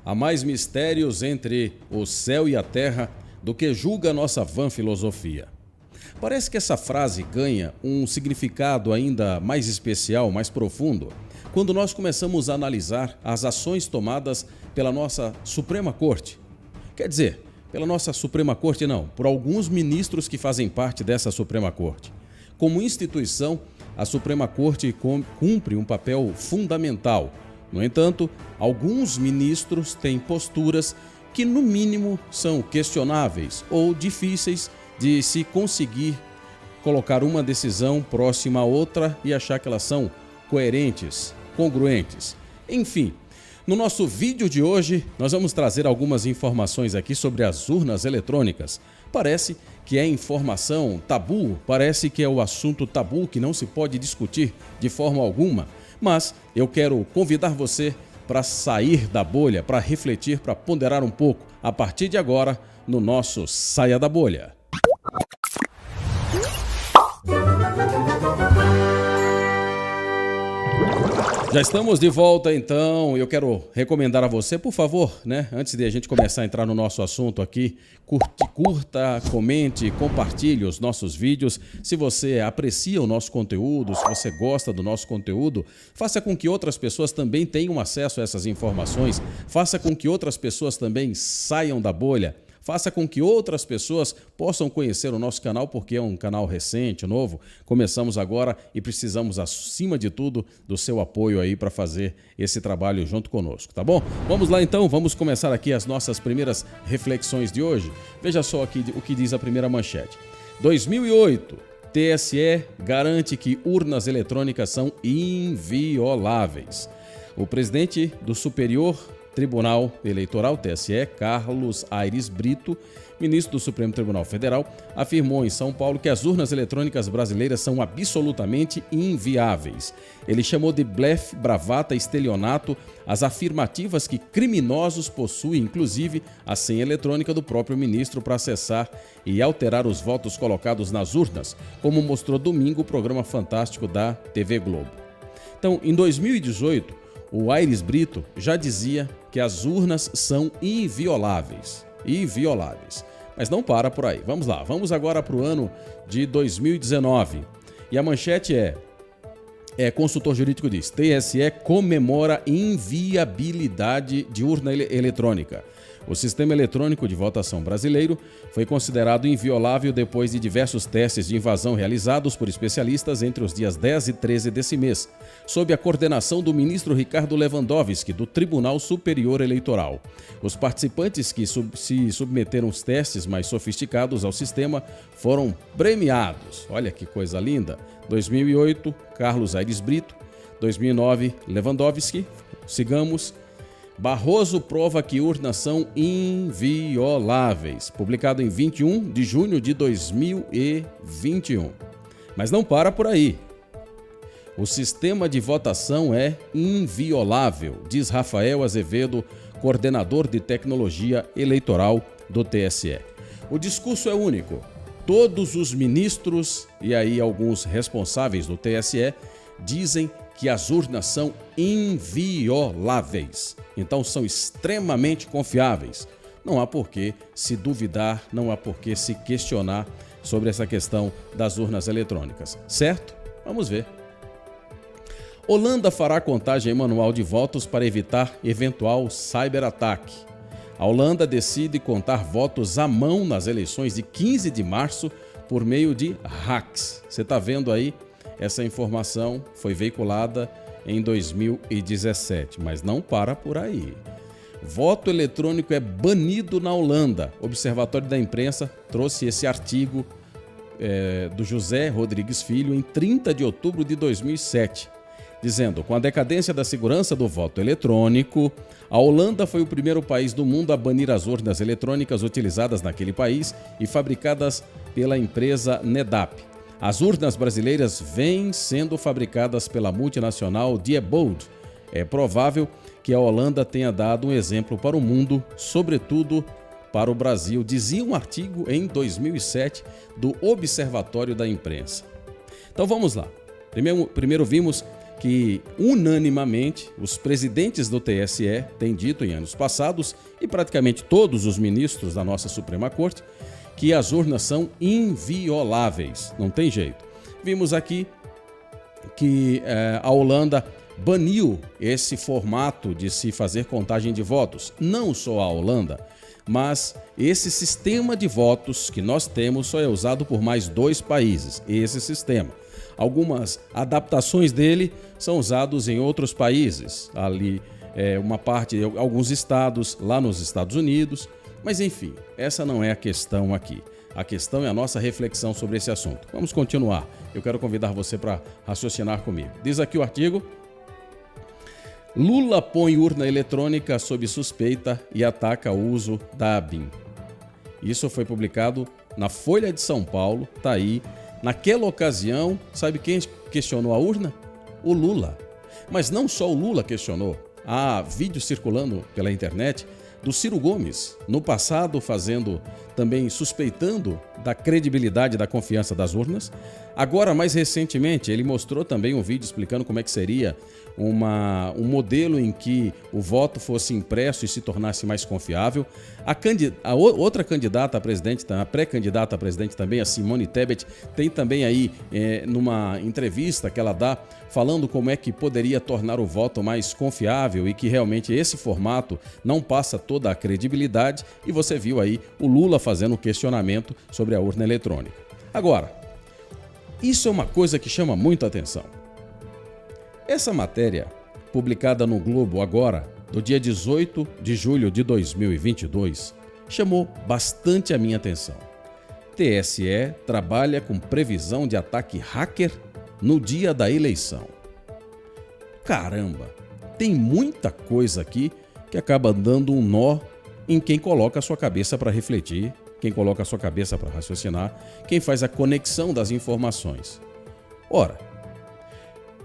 Há mais mistérios entre o céu e a terra do que julga nossa vã filosofia. Parece que essa frase ganha um significado ainda mais especial, mais profundo, quando nós começamos a analisar as ações tomadas pela nossa Suprema Corte. Quer dizer, pela nossa Suprema Corte não, por alguns ministros que fazem parte dessa Suprema Corte. Como instituição, a Suprema Corte cumpre um papel fundamental. No entanto, alguns ministros têm posturas que, no mínimo, são questionáveis ou difíceis de se conseguir colocar uma decisão próxima a outra e achar que elas são coerentes, congruentes. Enfim, no nosso vídeo de hoje, nós vamos trazer algumas informações aqui sobre as urnas eletrônicas. Parece que é informação tabu, parece que é o assunto tabu que não se pode discutir de forma alguma, mas eu quero convidar você para sair da bolha, para refletir, para ponderar um pouco, a partir de agora, no nosso Saia da Bolha. Já estamos de volta, então. Eu quero recomendar a você, por favor, antes de a gente começar a entrar no nosso assunto aqui, curta, comente, compartilhe os nossos vídeos. Se você aprecia o nosso conteúdo, se você gosta do nosso conteúdo, faça com que outras pessoas também tenham acesso a essas informações, faça com que outras pessoas também saiam da bolha. Faça com que outras pessoas possam conhecer o nosso canal, porque é um canal recente, novo. Começamos agora e precisamos, acima de tudo, do seu apoio aí para fazer esse trabalho junto conosco, tá bom? Vamos lá então, vamos começar aqui as nossas primeiras reflexões de hoje. Veja só aqui o que diz a primeira manchete. 2008, TSE garante que urnas eletrônicas são invioláveis. O presidente do Superior Tribunal Eleitoral, TSE, Carlos Aires Brito, ministro do Supremo Tribunal Federal, afirmou em São Paulo que as urnas eletrônicas brasileiras são absolutamente inviáveis. Ele chamou de blefe, bravata e estelionato as afirmativas que criminosos possuem, inclusive a senha eletrônica do próprio ministro para acessar e alterar os votos colocados nas urnas, como mostrou domingo o programa fantástico da TV Globo. Então, em 2018, o Aires Brito já dizia que as urnas são invioláveis. Mas não para por aí. Vamos lá, vamos agora para o ano de 2019. E a manchete consultor jurídico diz: TSE comemora inviabilidade de urna eletrônica. O sistema eletrônico de votação brasileiro foi considerado inviolável depois de diversos testes de invasão realizados por especialistas entre os dias 10 e 13 desse mês, sob a coordenação do ministro Ricardo Lewandowski, do Tribunal Superior Eleitoral. Os participantes que se submeteram aos testes mais sofisticados ao sistema foram premiados. Olha que coisa linda! 2008, Carlos Aires Brito. 2009, Lewandowski. Sigamos. Barroso prova que urnas são invioláveis, publicado em 21 de junho de 2021. Mas não para por aí. O sistema de votação é inviolável, diz Rafael Azevedo, coordenador de tecnologia eleitoral do TSE. O discurso é único. Todos os ministros e aí alguns responsáveis do TSE dizem que as urnas são invioláveis. Então são extremamente confiáveis. Não há por que se duvidar, não há por que se questionar sobre essa questão das urnas eletrônicas. Certo? Vamos ver. Holanda fará contagem manual de votos para evitar eventual cyberataque. A Holanda decide contar votos à mão nas eleições de 15 de março por meio de hacks. Você está vendo aí? Essa informação foi veiculada em 2017, mas não para por aí. Voto eletrônico é banido na Holanda. O Observatório da Imprensa trouxe esse artigo do José Rodrigues Filho em 30 de outubro de 2007, dizendo: com a decadência da segurança do voto eletrônico, a Holanda foi o primeiro país do mundo a banir as urnas eletrônicas utilizadas naquele país e fabricadas pela empresa Nedap. As urnas brasileiras vêm sendo fabricadas pela multinacional Diebold. É provável que a Holanda tenha dado um exemplo para o mundo, sobretudo para o Brasil, dizia um artigo em 2007 do Observatório da Imprensa. Então vamos lá. Primeiro vimos que unanimamente os presidentes do TSE têm dito em anos passados, e praticamente todos os ministros da nossa Suprema Corte, que as urnas são invioláveis, não tem jeito. Vimos aqui que a Holanda baniu esse formato de se fazer contagem de votos. Não só a Holanda, mas esse sistema de votos que nós temos só é usado por mais 2 países, esse sistema. Algumas adaptações dele são usados em outros países, ali uma parte, alguns estados lá nos Estados Unidos, mas enfim, essa não é a questão aqui. A questão é a nossa reflexão sobre esse assunto. Vamos continuar. Eu quero convidar você para raciocinar comigo. Diz aqui o artigo: Lula põe urna eletrônica sob suspeita e ataca o uso da ABIN. Isso foi publicado na Folha de São Paulo, tá aí. Naquela ocasião, sabe quem questionou a urna? O Lula. Mas não só o Lula questionou. Há vídeos circulando pela internet do Ciro Gomes, no passado também suspeitando da credibilidade e da confiança das urnas. Agora, mais recentemente, ele mostrou também um vídeo explicando como é que seria um modelo em que o voto fosse impresso e se tornasse mais confiável. A outra candidata a presidente, a pré-candidata a presidente também, a Simone Tebet, tem também aí numa entrevista que ela dá, falando como é que poderia tornar o voto mais confiável e que realmente esse formato não passa toda a credibilidade, e você viu aí o Lula fazendo um questionamento sobre a urna eletrônica. Agora, isso é uma coisa que chama muito a atenção. Essa matéria, publicada no Globo agora, do dia 18 de julho de 2022, chamou bastante a minha atenção. TSE trabalha com previsão de ataque hacker no dia da eleição. Caramba, tem muita coisa aqui que acaba dando um nó em quem coloca a sua cabeça para refletir, quem coloca a sua cabeça para raciocinar, quem faz a conexão das informações. Ora,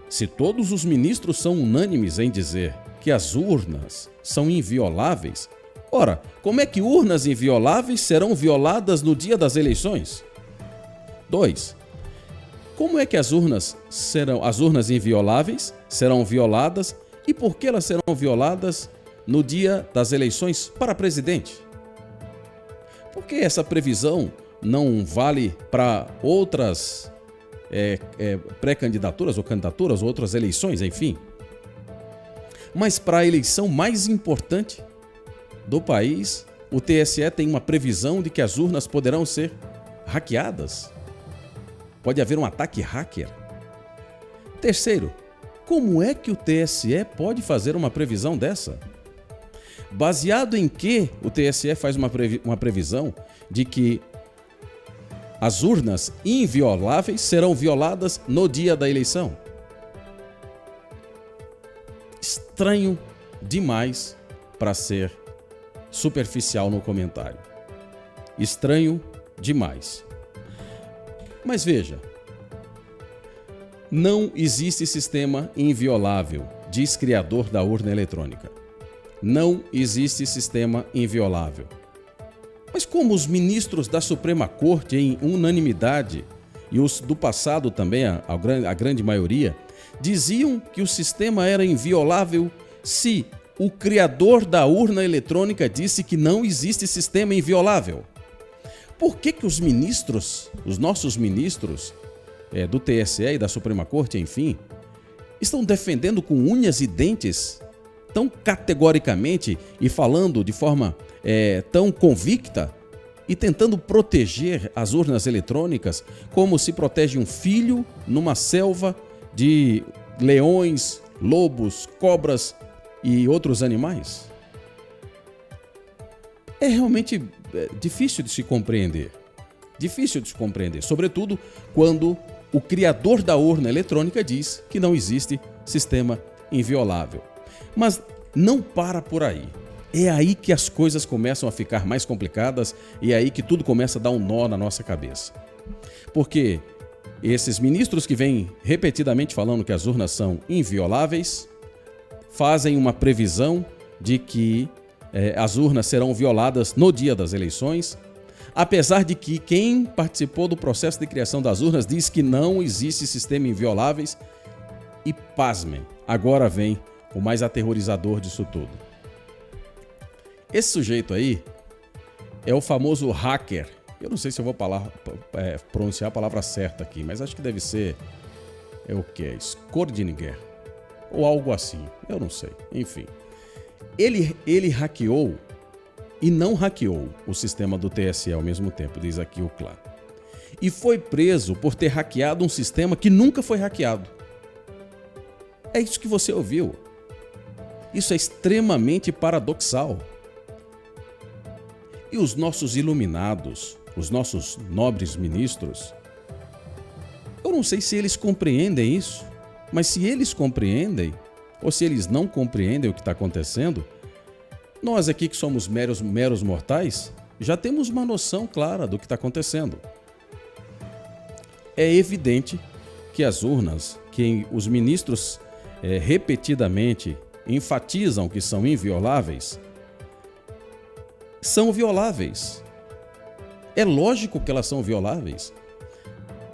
se todos os ministros são unânimes em dizer que as urnas são invioláveis, ora, como é que urnas invioláveis serão violadas no dia das eleições? 2. Como é que as urnas invioláveis serão violadas e por que elas serão violadas no dia das eleições para presidente? Por que essa previsão não vale para outras pré-candidaturas ou candidaturas, outras eleições, enfim? Mas para a eleição mais importante do país, o TSE tem uma previsão de que as urnas poderão ser hackeadas. Pode haver um ataque hacker. 3, como é que o TSE pode fazer uma previsão dessa? Baseado em que o TSE faz uma previsão de que as urnas invioláveis serão violadas no dia da eleição? Estranho demais para ser superficial no comentário. Estranho demais. Mas veja, não existe sistema inviolável, diz criador da urna eletrônica. Não existe sistema inviolável. Mas como os ministros da Suprema Corte, em unanimidade, e os do passado também, a grande maioria, diziam que o sistema era inviolável se o criador da urna eletrônica disse que não existe sistema inviolável? Por que os ministros, os nossos ministros do TSE e da Suprema Corte, enfim, estão defendendo com unhas e dentes tão categoricamente e falando de forma tão convicta e tentando proteger as urnas eletrônicas como se protege um filho numa selva de leões, lobos, cobras e outros animais? É realmente difícil de se compreender. Difícil de se compreender, sobretudo quando o criador da urna eletrônica diz que não existe sistema inviolável. Mas não para por aí. É aí que as coisas começam a ficar mais complicadas e é aí que tudo começa a dar um nó na nossa cabeça. Porque esses ministros que vêm repetidamente falando que as urnas são invioláveis fazem uma previsão de que as urnas serão violadas no dia das eleições, apesar de que quem participou do processo de criação das urnas diz que não existe sistema invioláveis. E pasmem, agora vem o mais aterrorizador disso tudo. Esse sujeito aí é o famoso hacker. Eu não sei se eu vou pronunciar a palavra certa aqui, mas acho que deve ser o quê? Schrödinger ou algo assim. Eu não sei. Enfim. Ele hackeou e não hackeou o sistema do TSE ao mesmo tempo, diz aqui o clã. E foi preso por ter hackeado um sistema que nunca foi hackeado. É isso que você ouviu. Isso é extremamente paradoxal. E os nossos iluminados, os nossos nobres ministros, eu não sei se eles compreendem isso, mas se eles compreendem, ou se eles não compreendem o que está acontecendo, nós aqui que somos meros mortais, já temos uma noção clara do que está acontecendo. É evidente que as urnas, que os ministros repetidamente enfatizam que são invioláveis, são violáveis. É lógico que elas são violáveis.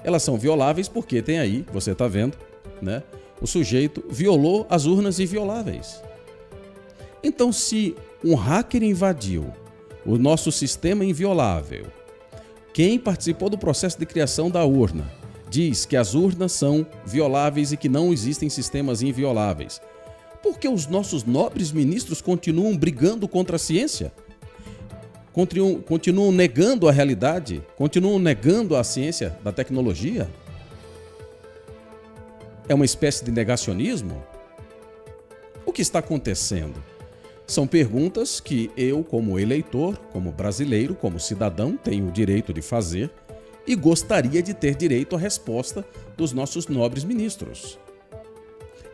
Elas são violáveis porque tem aí, você está vendo, né? O sujeito violou as urnas invioláveis. Então, se um hacker invadiu o nosso sistema inviolável, quem participou do processo de criação da urna diz que as urnas são violáveis e que não existem sistemas invioláveis, por que os nossos nobres ministros continuam brigando contra a ciência? Continuam negando a realidade? Continuam negando a ciência da tecnologia? É uma espécie de negacionismo? O que está acontecendo? São perguntas que eu, como eleitor, como brasileiro, como cidadão, tenho o direito de fazer e gostaria de ter direito à resposta dos nossos nobres ministros.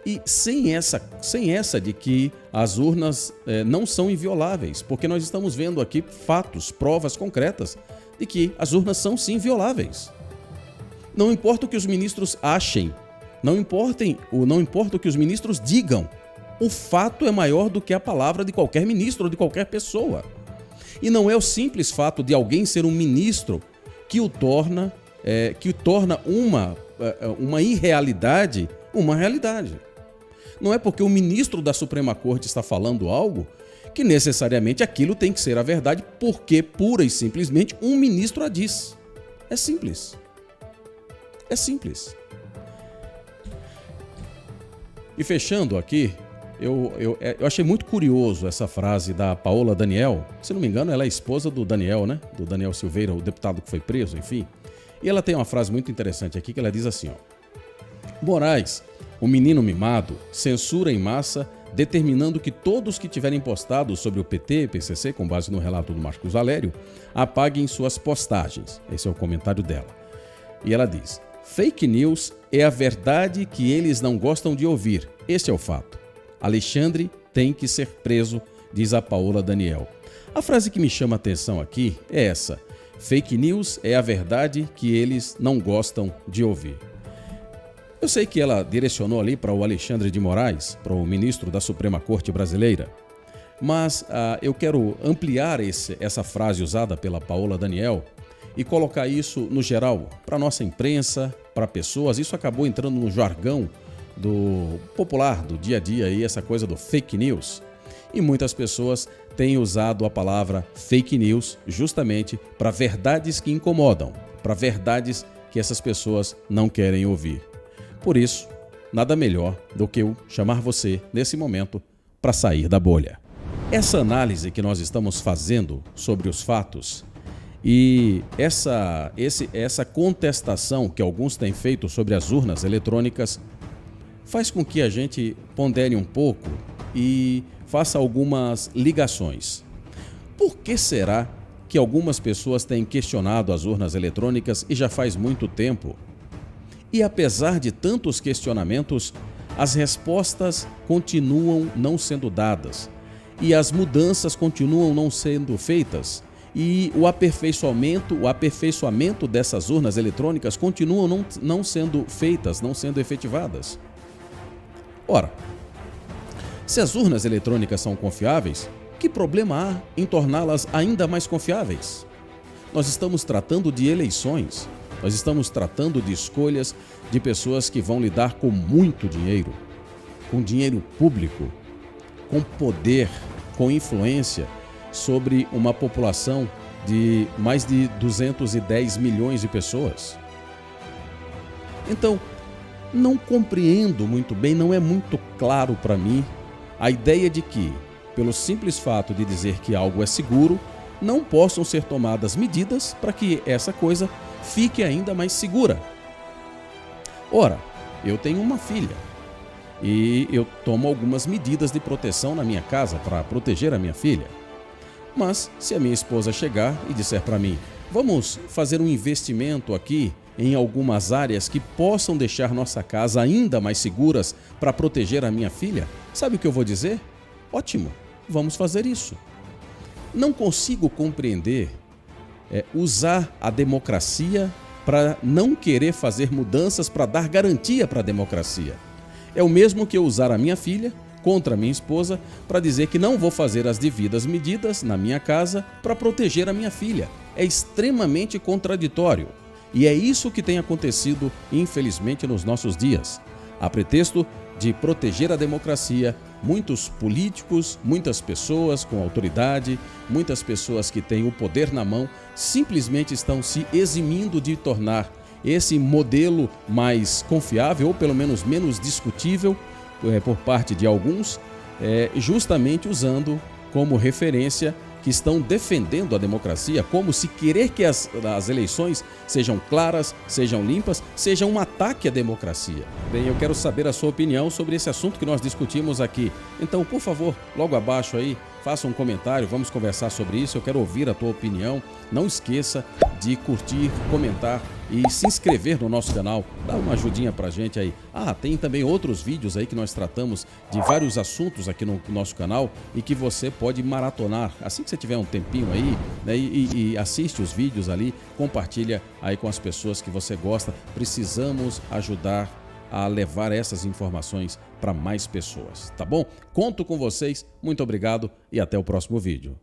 E sem essa de que as urnas não são invioláveis, porque nós estamos vendo aqui fatos, provas concretas de que as urnas são sim invioláveis. Não importa o que os ministros achem, não importa o que os ministros digam, o fato é maior do que a palavra de qualquer ministro ou de qualquer pessoa. E não é o simples fato de alguém ser um ministro que torna uma irrealidade uma realidade. Não é porque o ministro da Suprema Corte está falando algo que necessariamente aquilo tem que ser a verdade, porque pura e simplesmente um ministro a diz. É simples. É simples. E fechando aqui, eu achei muito curioso essa frase da Paola Daniel. Se não me engano, ela é esposa do Daniel, né? Do Daniel Silveira, o deputado que foi preso, enfim. E ela tem uma frase muito interessante aqui que ela diz assim, ó: Moraes, o menino mimado, censura em massa, determinando que todos que tiverem postado sobre o PT e PCC, com base no relato do Marcos Valério, apaguem suas postagens. Esse é o comentário dela. E ela diz: fake news é a verdade que eles não gostam de ouvir. Este é o fato. Alexandre tem que ser preso, diz a Paola Daniel. A frase que me chama a atenção aqui é essa: fake news é a verdade que eles não gostam de ouvir. Eu sei que ela direcionou ali para o Alexandre de Moraes, para o ministro da Suprema Corte brasileira, mas eu quero ampliar essa frase usada pela Paola Daniel e colocar isso no geral, para a nossa imprensa, para pessoas. Isso acabou entrando no jargão do popular, do dia a dia, aí, essa coisa do fake news. E muitas pessoas têm usado a palavra fake news justamente para verdades que incomodam, para verdades que essas pessoas não querem ouvir. Por isso, nada melhor do que eu chamar você, nesse momento, para sair da bolha. Essa análise que nós estamos fazendo sobre os fatos e essa contestação que alguns têm feito sobre as urnas eletrônicas faz com que a gente pondere um pouco e faça algumas ligações. Por que será que algumas pessoas têm questionado as urnas eletrônicas e já faz muito tempo? E apesar de tantos questionamentos, as respostas continuam não sendo dadas e as mudanças continuam não sendo feitas e o aperfeiçoamento dessas urnas eletrônicas continuam não sendo feitas, não sendo efetivadas. Ora, se as urnas eletrônicas são confiáveis, que problema há em torná-las ainda mais confiáveis? Nós estamos tratando de eleições. Nós estamos tratando de escolhas de pessoas que vão lidar com muito dinheiro, com dinheiro público, com poder, com influência sobre uma população de mais de 210 milhões de pessoas. Então, não compreendo muito bem, não é muito claro para mim a ideia de que, pelo simples fato de dizer que algo é seguro, não possam ser tomadas medidas para que essa coisa fique ainda mais segura. Ora, eu tenho uma filha e eu tomo algumas medidas de proteção na minha casa para proteger a minha filha. Mas se a minha esposa chegar e disser para mim, vamos fazer um investimento aqui em algumas áreas que possam deixar nossa casa ainda mais seguras para proteger a minha filha, sabe o que eu vou dizer? Ótimo, vamos fazer isso. Não consigo compreender usar a democracia para não querer fazer mudanças para dar garantia para a democracia. É o mesmo que eu usar a minha filha contra a minha esposa para dizer que não vou fazer as devidas medidas na minha casa para proteger a minha filha. É extremamente contraditório. E é isso que tem acontecido, infelizmente, nos nossos dias. A pretexto de proteger a democracia, muitos políticos, muitas pessoas com autoridade, muitas pessoas que têm o poder na mão, simplesmente estão se eximindo de tornar esse modelo mais confiável, ou pelo menos menos discutível, por parte de alguns, justamente usando como referência que estão defendendo a democracia, como se querer que as eleições sejam claras, sejam limpas, seja um ataque à democracia. Bem, eu quero saber a sua opinião sobre esse assunto que nós discutimos aqui. Então, por favor, logo abaixo aí, faça um comentário, vamos conversar sobre isso, eu quero ouvir a tua opinião. Não esqueça de curtir, comentar e se inscrever no nosso canal, dá uma ajudinha pra gente aí. Tem também outros vídeos aí que nós tratamos de vários assuntos aqui no nosso canal e que você pode maratonar, assim que você tiver um tempinho aí, né, e assiste os vídeos ali, compartilha aí com as pessoas que você gosta. Precisamos ajudar a levar essas informações para mais pessoas, tá bom? Conto com vocês, muito obrigado e até o próximo vídeo.